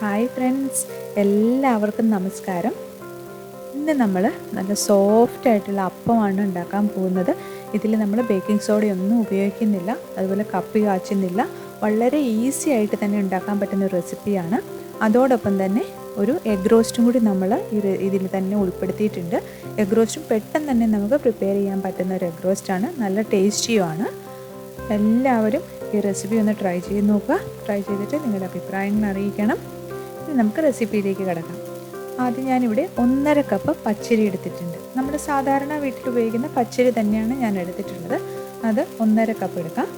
Hi friends, എല്ലാവർക്കും നമസ്കാരം. ഇന്ന് നമ്മൾ നല്ല സോഫ്റ്റ് ആയിട്ടുള്ള അപ്പമാണ് ഉണ്ടാക്കാൻ പോകുന്നത്. ഇതിൽ നമ്മൾ ബേക്കിംഗ് സോഡയൊന്നും ഉപയോഗിക്കുന്നില്ല, അതുപോലെ കപ്പി കാച്ചുന്നില്ല. വളരെ ഈസി ആയിട്ട് തന്നെ ഉണ്ടാക്കാൻ പറ്റുന്ന ഒരു റെസിപ്പിയാണ്. അതോടൊപ്പം തന്നെ ഒരു എഗ് റോസ്റ്റും കൂടി നമ്മൾ ഇതിൽ തന്നെ ഉൾപ്പെടുത്തിയിട്ടുണ്ട്. എഗ് റോസ്റ്റും പെട്ടെന്ന് തന്നെ നമുക്ക് പ്രിപ്പയർ ചെയ്യാൻ പറ്റുന്ന ഒരു എഗ് റോസ്റ്റാണ്. നല്ല ടേസ്റ്റിയുമാണ്. എല്ലാവരും ഈ റെസിപ്പി ഒന്ന് ട്രൈ ചെയ്ത് നോക്കുക. ട്രൈ ചെയ്തിട്ട് നിങ്ങളുടെ അഭിപ്രായങ്ങൾ അറിയിക്കണം. ഇനി നമുക്ക് റെസിപ്പിയിലേക്ക് കിടക്കാം. ആദ്യം ഞാനിവിടെ 1.5 കപ്പ് പച്ചരി എടുത്തിട്ടുണ്ട്. നമ്മൾ സാധാരണ വീട്ടിൽ ഉപയോഗിക്കുന്ന പച്ചരി തന്നെയാണ് ഞാൻ എടുത്തിട്ടുള്ളത്. അത് 1.5 കപ്പ് എടുക്കാം.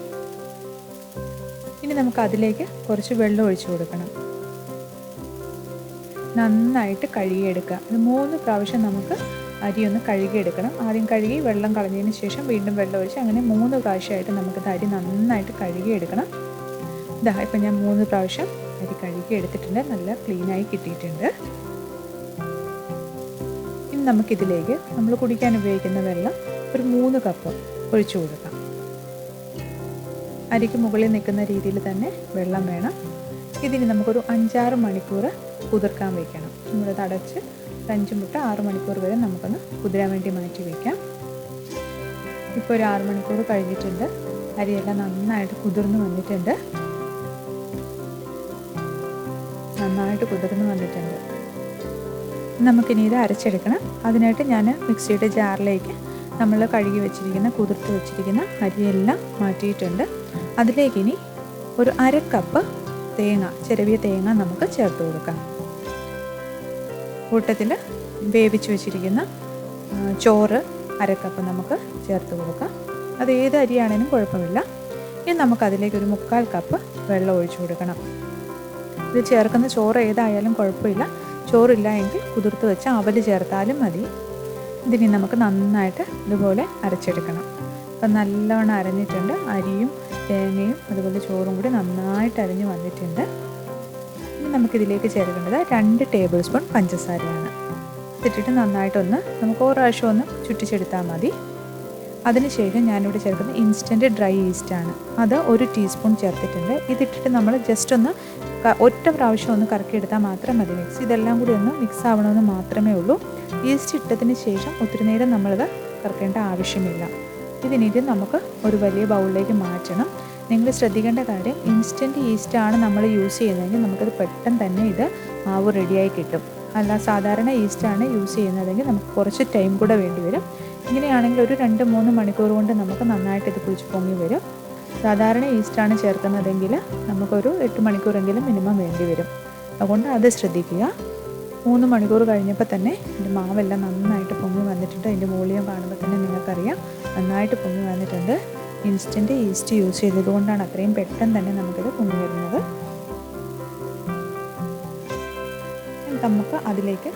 ഇനി നമുക്ക് അതിലേക്ക് കുറച്ച് വെള്ളം ഒഴിച്ചു കൊടുക്കണം. നന്നായിട്ട് കഴുകിയെടുക്കുക. ഇത് 3 പ്രാവശ്യം നമുക്ക് അരി ഒന്ന് കഴുകിയെടുക്കണം. ആദ്യം കഴുകി വെള്ളം കളഞ്ഞതിന് ശേഷം വീണ്ടും വെള്ളം ഒഴിച്ച് അങ്ങനെ 3 പ്രാവശ്യമായിട്ട് നമുക്ക് അരി നന്നായിട്ട് കഴുകിയെടുക്കണം. ഇതാ ഇപ്പം ഞാൻ 3 പ്രാവശ്യം അരി കഴുകി എടുത്തിട്ടുണ്ട്. നല്ല ക്ലീനായി കിട്ടിയിട്ടുണ്ട്. ഇനി നമുക്കിതിലേക്ക് നമ്മൾ കുടിക്കാൻ ഉപയോഗിക്കുന്ന വെള്ളം ഒരു 3 കപ്പ് ഒഴിച്ചു കൊടുക്കാം. അരിക്ക് മുകളിൽ നിൽക്കുന്ന രീതിയിൽ തന്നെ വെള്ളം വേണം. ഇതിന് നമുക്കൊരു 5-6 മണിക്കൂർ കുതിർക്കാൻ വയ്ക്കണം. നമ്മളിത് അടച്ച് 5 മുതൽ 6 മണിക്കൂർ വരെ നമുക്കൊന്ന് കുതിരാൻ വേണ്ടി മാറ്റി വയ്ക്കാം. ഇപ്പോൾ ഒരു 6 മണിക്കൂർ കഴിഞ്ഞിട്ടുണ്ട്. അരിയെല്ലാം നന്നായിട്ട് കുതിർന്ന് വന്നിട്ടുണ്ട്. നമുക്കിനി ഇത് അരച്ചെടുക്കണം. അതിനായിട്ട് ഞാൻ മിക്സിയുടെ ജാറിലേക്ക് നമ്മൾ കഴുകി വെച്ചിരിക്കുന്ന കുതിർത്ത് വെച്ചിരിക്കുന്ന അരിയെല്ലാം മാറ്റിയിട്ടുണ്ട്. അതിലേക്ക് ഇനി ഒരു 1/2 കപ്പ് തേങ്ങ, ചിരവിയ തേങ്ങ നമുക്ക് ചേർത്ത് കൊടുക്കാം. കൂട്ടത്തിൽ വേവിച്ച് വെച്ചിരിക്കുന്ന ചോറ് 1/2 കപ്പ് നമുക്ക് ചേർത്ത് കൊടുക്കാം. അത് ഏത് അരിയാണേലും കുഴപ്പമില്ല. ഇനി നമുക്കതിലേക്ക് ഒരു 3/4 കപ്പ് വെള്ളം ഒഴിച്ചു കൊടുക്കണം. ഇത് ചേർക്കുന്ന ചോറ് ഏതായാലും കുഴപ്പമില്ല. ചോറില്ല എങ്കിൽ കുതിർത്ത് വെച്ച അവൽ ചേർത്താലും മതി. ഇതിനി നമുക്ക് നന്നായിട്ട് ഇതുപോലെ അരച്ചെടുക്കണം. അപ്പം നല്ലവണ്ണം അരഞ്ഞിട്ടുണ്ട്. അരിയും തേങ്ങയും അതുപോലെ ചോറും കൂടി നന്നായിട്ട് അരഞ്ഞ് വന്നിട്ടുണ്ട്. ഇനി നമുക്കിതിലേക്ക് ചേർക്കേണ്ടത് 2 ടേബിൾ സ്പൂൺ പഞ്ചസാരയാണ്. ഇട്ടിട്ട് നന്നായിട്ടൊന്ന് നമുക്ക് ഒരു പ്രാവശ്യം ഒന്ന് ചുറ്റിച്ചെടുത്താൽ മതി. അതിനുശേഷം ഞാനിവിടെ ചേർക്കുന്നത് ഇൻസ്റ്റൻറ്റ് ഡ്രൈ ഈസ്റ്റാണ്. അത് 1 ടീസ്പൂൺ ചേർത്തിട്ടുണ്ട്. ഇതിട്ടിട്ട് നമ്മൾ ജസ്റ്റ് ഒന്ന് ഒറ്റ പ്രാവശ്യം ഒന്ന് കറക്കിയെടുത്താൽ മാത്രം മതി. ഇതെല്ലാം കൂടി ഒന്ന് മിക്സ് ആവണമെന്ന് മാത്രമേ ഉള്ളൂ. ഈസ്റ്റ് ഇട്ടതിന് ശേഷം ഒത്തിരി നേരം നമ്മളിത് കറക്കേണ്ട ആവശ്യമില്ല. ഇതിനിട്ട് നമുക്ക് ഒരു വലിയ ബൗളിലേക്ക് മാറ്റണം. നിങ്ങൾ ശ്രദ്ധിക്കേണ്ട കാര്യം, ഇൻസ്റ്റൻറ്റ് ഈസ്റ്റാണ് നമ്മൾ യൂസ് ചെയ്യുന്നതെങ്കിൽ നമുക്കത് പെട്ടെന്ന് തന്നെ ഇത് മാവ് റെഡിയായി കിട്ടും. അല്ല സാധാരണ ഈസ്റ്റാണ് യൂസ് ചെയ്യുന്നതെങ്കിൽ നമുക്ക് കുറച്ച് ടൈം കൂടെ വേണ്ടി വരും. ഇങ്ങനെയാണെങ്കിൽ ഒരു 2-3 മണിക്കൂർ കൊണ്ട് നമുക്ക് നന്നായിട്ട് ഇത് കുഴിച്ച് പൊങ്ങി വരും. സാധാരണ ഈസ്റ്റാണ് ചേർക്കുന്നതെങ്കിൽ നമുക്കൊരു 8 മണിക്കൂറെങ്കിലും മിനിമം വേണ്ടി വരും. അതുകൊണ്ട് അത് ശ്രദ്ധിക്കുക. 3 മണിക്കൂർ കഴിഞ്ഞപ്പോൾ തന്നെ എൻ്റെ മാവെല്ലാം നന്നായിട്ട് പൊങ്ങി വന്നിട്ടുണ്ട്. അതിൻ്റെ വോളിയം കാണുമ്പോൾ തന്നെ നിങ്ങൾക്കറിയാം നന്നായിട്ട് പൊങ്ങി വന്നിട്ടുണ്ട്. ഇൻസ്റ്റൻറ്റ് ഈസ്റ്റ് യൂസ് ചെയ്തതുകൊണ്ടാണ് അത്രയും പെട്ടെന്ന് തന്നെ നമുക്കിത് പൊങ്ങി വരുന്നത്. നമുക്ക് അതിലേക്ക്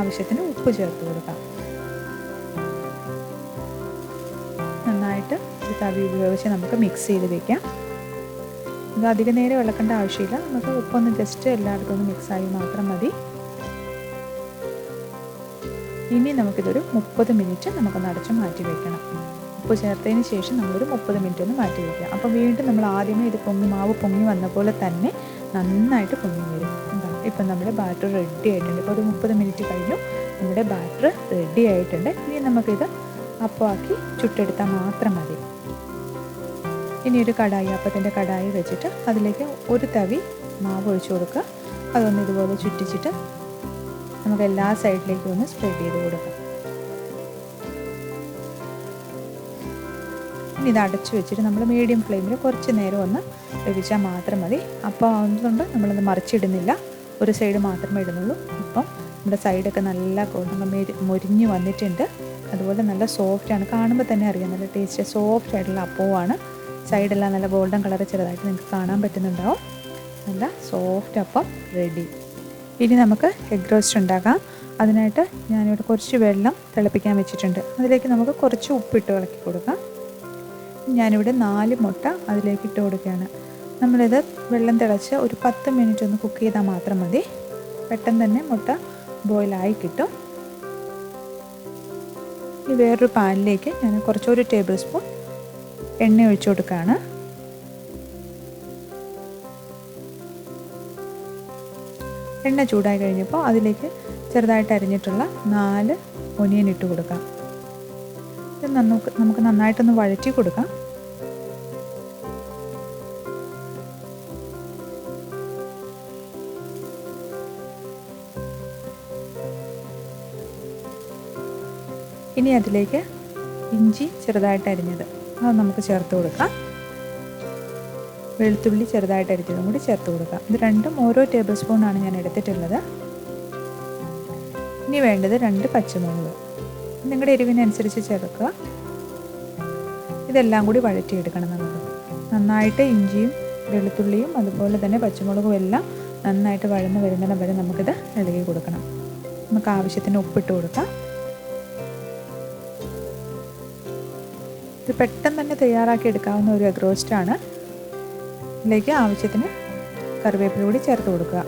ആവശ്യത്തിന് ഉപ്പ് ചേർത്ത് കൊടുക്കാം. നന്നായിട്ട് ഒരു തവി ഉപയോഗിച്ച് നമുക്ക് മിക്സ് ചെയ്ത് വയ്ക്കാം. ഇത് അധിക നേരം ഇളക്കേണ്ട ആവശ്യമില്ല. നമുക്ക് ഉപ്പൊന്ന് ജസ്റ്റ് എല്ലായിടത്തും ഒന്ന് മിക്സായി മാത്രം മതി. ഇനി നമുക്കിതൊരു 30 മിനിറ്റ് നമുക്കൊന്ന് അടച്ച് മാറ്റി വയ്ക്കണം. ഉപ്പ് ചേർത്തതിന് ശേഷം നമ്മളൊരു 30 മിനിറ്റ് ഒന്ന് മാറ്റി വയ്ക്കുക. അപ്പോൾ വീണ്ടും നമ്മൾ ആദ്യമേ ഇത് മാവ് പൊങ്ങി വന്ന പോലെ തന്നെ നന്നായിട്ട് പൊങ്ങി വരും. ഇപ്പം നമ്മുടെ ബാറ്റർ റെഡി ആയിട്ടുണ്ട്. ഇപ്പോൾ ഒരു 30 മിനിറ്റ് കഴിഞ്ഞു. നമ്മുടെ ബാറ്റർ റെഡി ആയിട്ടുണ്ട്. ഇനി നമുക്കിത് അപ്പമാക്കി ചുട്ടെടുത്താൽ മാത്രം മതി. ഇനി ഒരു കടായി, അപ്പത്തിൻ്റെ കടായി വെച്ചിട്ട് അതിലേക്ക് ഒരു തവി മാവ് ഒഴിച്ചു കൊടുക്കുക. അതൊന്ന് ഇതുപോലെ ചുറ്റിച്ചിട്ട് നമുക്ക് എല്ലാ സൈഡിലേക്കും ഒന്ന് സ്പ്രെഡ് ചെയ്ത് കൊടുക്കാം. ഇനി ഇത് അടച്ചു വെച്ചിട്ട് നമ്മൾ മീഡിയം ഫ്ലെയിമിൽ കുറച്ച് നേരം ഒന്ന് വേവിച്ചാൽ മാത്രം മതി. അപ്പോൾ അതുകൊണ്ട് നമ്മളത് മറിച്ചിടുന്നില്ല, ഒരു സൈഡ് മാത്രമേ ഇടുന്നുള്ളൂ. ഇപ്പം നമ്മുടെ സൈഡൊക്കെ നല്ല മൊരിഞ്ഞ് വന്നിട്ടുണ്ട്. അതുപോലെ നല്ല സോഫ്റ്റാണ്. കാണുമ്പോൾ തന്നെ അറിയാം നല്ല ടേസ്റ്റ് സോഫ്റ്റ് ആയിട്ടുള്ള അപ്പവുമാണ്. സൈഡെല്ലാം നല്ല ഗോൾഡൻ കളർ ചെറുതായിട്ട് നിങ്ങൾക്ക് കാണാൻ പറ്റുന്നുണ്ടാവും. നല്ല സോഫ്റ്റ് അപ്പം റെഡി. ഇനി നമുക്ക് എഗ് റോസ്റ്റ് ഉണ്ടാക്കാം. അതിനായിട്ട് ഞാനിവിടെ കുറച്ച് വെള്ളം തിളപ്പിക്കാൻ വെച്ചിട്ടുണ്ട്. അതിലേക്ക് നമുക്ക് കുറച്ച് ഉപ്പിട്ട് ഇളക്കി കൊടുക്കാം. ഞാനിവിടെ 4 മുട്ട അതിലേക്ക് ഇട്ട് കൊടുക്കുകയാണ്. നമ്മളിത് വെള്ളം തിളച്ച് ഒരു 10 മിനിറ്റ് ഒന്ന് കുക്ക് ചെയ്താൽ മാത്രം മതി. പെട്ടെന്ന് തന്നെ മുട്ട ബോയിലായി കിട്ടും. ഇനി വേറൊരു പാനിലേക്ക് ഞാൻ കുറച്ചൊരു ടേബിൾ സ്പൂൺ എണ്ണ ഒഴിച്ചു കൊടുക്കുകയാണ്. എണ്ണ ചൂടായി കഴിഞ്ഞപ്പോൾ അതിലേക്ക് ചെറുതായിട്ട് അരിഞ്ഞിട്ടുള്ള 4 ഒനിയൻ ഇട്ട് കൊടുക്കാം. ഇത് നമുക്ക് നന്നായിട്ടൊന്ന് വഴറ്റി കൊടുക്കാം. ഇനി അതിലേക്ക് ഇഞ്ചി ചെറുതായിട്ട് അരിഞ്ഞത് അത് നമുക്ക് ചേർത്ത് കൊടുക്കാം. വെളുത്തുള്ളി ചെറുതായിട്ട് അരിഞ്ഞതും കൂടി ചേർത്ത് കൊടുക്കാം. ഇത് രണ്ടും ഓരോ ടേബിൾ സ്പൂണാണ് ഞാൻ എടുത്തിട്ടുള്ളത്. ഇനി വേണ്ടത് 2 പച്ചമുളക് നിങ്ങളുടെ എരിവിനനുസരിച്ച് ചേർക്കുക. ഇതെല്ലാം കൂടി വഴറ്റിയെടുക്കണം. നമുക്ക് നന്നായിട്ട് ഇഞ്ചിയും വെളുത്തുള്ളിയും അതുപോലെ തന്നെ പച്ചമുളകും എല്ലാം നന്നായിട്ട് വഴന്ന് വരുന്നിടം വരെ നമുക്കിത് ഇളകി കൊടുക്കണം. നമുക്ക് ആവശ്യത്തിന് ഉപ്പിട്ട് കൊടുക്കാം. ഇത് പെട്ടെന്ന് തന്നെ തയ്യാറാക്കി എടുക്കാവുന്ന ഒരു എഗ് റോസ്റ്റാണ്. ഇതിലേക്ക് ആവശ്യത്തിന് കറിവേപ്പില കൂടി ചേർത്ത് കൊടുക്കുക.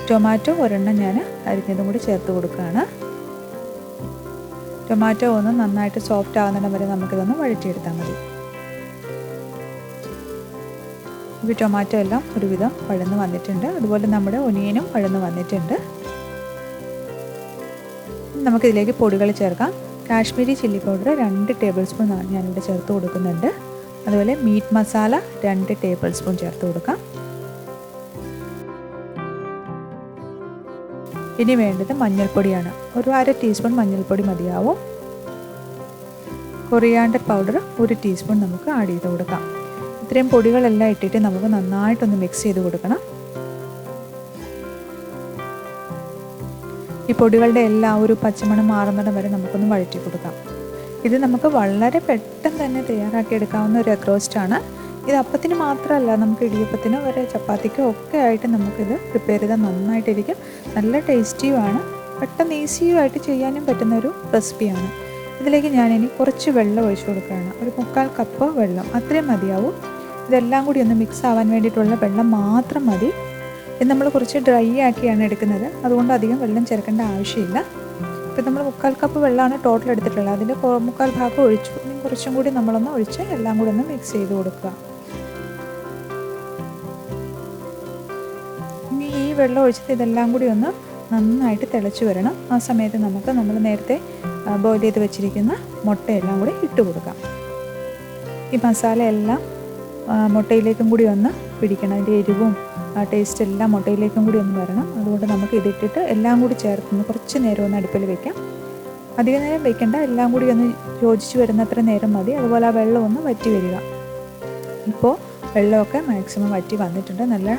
ടൊമാറ്റോ ഒരെണ്ണം ഞാൻ അരിഞ്ഞതും കൂടി ചേർത്ത് കൊടുക്കുകയാണ്. ടൊമാറ്റോ ഒന്ന് നന്നായിട്ട് സോഫ്റ്റ് ആകുന്നിടം വരെ നമുക്കിതൊന്ന് വഴറ്റിയെടുത്താൽ മതി. ഇപ്പോൾ ടൊമാറ്റോ എല്ലാം ഒരുവിധം വഴന്ന് വന്നിട്ടുണ്ട്. അതുപോലെ നമ്മുടെ ഒനിയനും വഴന്ന് വന്നിട്ടുണ്ട്. നമുക്കിതിലേക്ക് പൊടികൾ ചേർക്കാം. Kashmiri chilli powder 2 table spoon ഞാനിവിടെ ചേർത്ത് കൊടുക്കുന്നുണ്ട്. അതുപോലെ മീറ്റ് മസാല 2 ടേബിൾ സ്പൂൺ ചേർത്ത് കൊടുക്കാം. ഇനി വേണ്ടത് മഞ്ഞൾപ്പൊടിയാണ്. ഒരു 1/2 ടീസ്പൂൺ മഞ്ഞൾപ്പൊടി മതിയാവും. കൊറിയാണ്ടർ പൗഡർ 1 ടീസ്പൂൺ നമുക്ക് ആഡ് ചെയ്ത് കൊടുക്കാം. ഇത്രയും പൊടികളെല്ലാം ഇട്ടിട്ട് നമുക്ക് നന്നായിട്ടൊന്ന് മിക്സ് ചെയ്ത് കൊടുക്കണം. ഈ പൊടികളുടെ എല്ലാം ഒരു പച്ചമണം മാറുന്നിടം വരെ നമുക്കൊന്ന് വഴറ്റി കൊടുക്കാം. ഇത് നമുക്ക് വളരെ പെട്ടെന്ന് തന്നെ തയ്യാറാക്കി എടുക്കാവുന്ന ഒരു എഗ് റോസ്റ്റാണ്. ഇത് അപ്പത്തിന് മാത്രമല്ല, നമുക്ക് ഇടിയപ്പത്തിനോ വരെ ചപ്പാത്തിക്കോ ഒക്കെ ആയിട്ട് നമുക്കിത് പ്രിപ്പയർ ചെയ്താൽ നന്നായിട്ടിരിക്കും. നല്ല ടേസ്റ്റിയുമാണ്. പെട്ടെന്ന് ഈസിയുമായിട്ട് ചെയ്യാനും പറ്റുന്ന ഒരു റെസിപ്പിയാണ്. ഇതിലേക്ക് ഞാനിനി കുറച്ച് വെള്ളം ഒഴിച്ചു കൊടുക്കുകയാണ്. ഒരു 3/4 കപ്പ് വെള്ളം അത്രയും മതിയാവും. ഇതെല്ലാം കൂടി ഒന്ന് മിക്സ് ആവാൻ വേണ്ടിയിട്ടുള്ള വെള്ളം മാത്രം മതി. ഇത് നമ്മൾ കുറച്ച് ഡ്രൈ ആക്കിയാണ് എടുക്കുന്നത്. അതുകൊണ്ട് അധികം വെള്ളം ചേർക്കേണ്ട ആവശ്യമില്ല. ഇപ്പം നമ്മൾ 3/4 കപ്പ് വെള്ളമാണ് ടോട്ടൽ എടുത്തിട്ടുള്ളത്. അതിൻ്റെ 3/4 ഭാഗം ഒഴിച്ചു. ഇനി കുറച്ചും കൂടി നമ്മളൊന്ന് ഒഴിച്ച് എല്ലാം കൂടി ഒന്ന് മിക്സ് ചെയ്ത് കൊടുക്കുക. ഇനി ഈ വെള്ളം ഒഴിച്ചിട്ട് ഇതെല്ലാം കൂടി ഒന്ന് നന്നായിട്ട് തിളച്ച് വരണം. ആ സമയത്ത് നമ്മൾ നേരത്തെ ബോയിൽ ചെയ്ത് വെച്ചിരിക്കുന്ന മുട്ടയെല്ലാം കൂടി ഇട്ട് കൊടുക്കാം. ഈ മസാല എല്ലാം മുട്ടയിലേക്കും കൂടി ഒന്ന് പിടിക്കണം. അതിൻ്റെ എരിവും ടേസ്റ്റ് എല്ലാം മുട്ടയിലേക്കും കൂടി ഒന്ന് വരണം. അതുകൊണ്ട് നമുക്ക് ഇതിട്ടിട്ട് എല്ലാം കൂടി ചേർത്ത് കുറച്ച് നേരം ഒന്ന് അടുപ്പിൽ വെക്കാം. അധികം നേരം വെക്കേണ്ട, എല്ലാം കൂടി ഒന്ന് യോജിച്ച് വരുന്നത്ര നേരം മതി. അതുപോലെ ആ വെള്ളം ഒന്ന് വറ്റി വരിക. ഇപ്പോൾ വെള്ളമൊക്കെ മാക്സിമം വറ്റി വന്നിട്ടുണ്ട്. നല്ല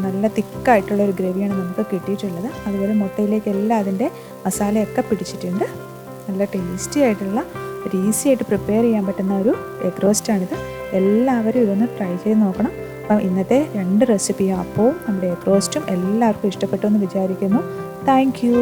നല്ല തിക്കായിട്ടുള്ളൊരു ഗ്രേവിയാണ് നമുക്ക് കിട്ടിയിട്ടുള്ളത്. അതുപോലെ മുട്ടയിലേക്ക് എല്ലാം അതിൻ്റെ മസാലയൊക്കെ പിടിച്ചിട്ടുണ്ട്. നല്ല ടേസ്റ്റി ആയിട്ടുള്ള ഒരു ഈസി ആയിട്ട് പ്രിപ്പയർ ചെയ്യാൻ പറ്റുന്ന ഒരു എഗ് റോസ്റ്റാണിത്. എല്ലാവരും ഇതൊന്ന് ട്രൈ ചെയ്ത് നോക്കണം. അപ്പം ഇന്നത്തെ 2 റെസിപ്പിയും അപ്പവും നമ്മുടെ എഗ് റോസ്റ്റും എല്ലാവർക്കും ഇഷ്ടപ്പെട്ടു എന്ന് വിചാരിക്കുന്നു. Thank you.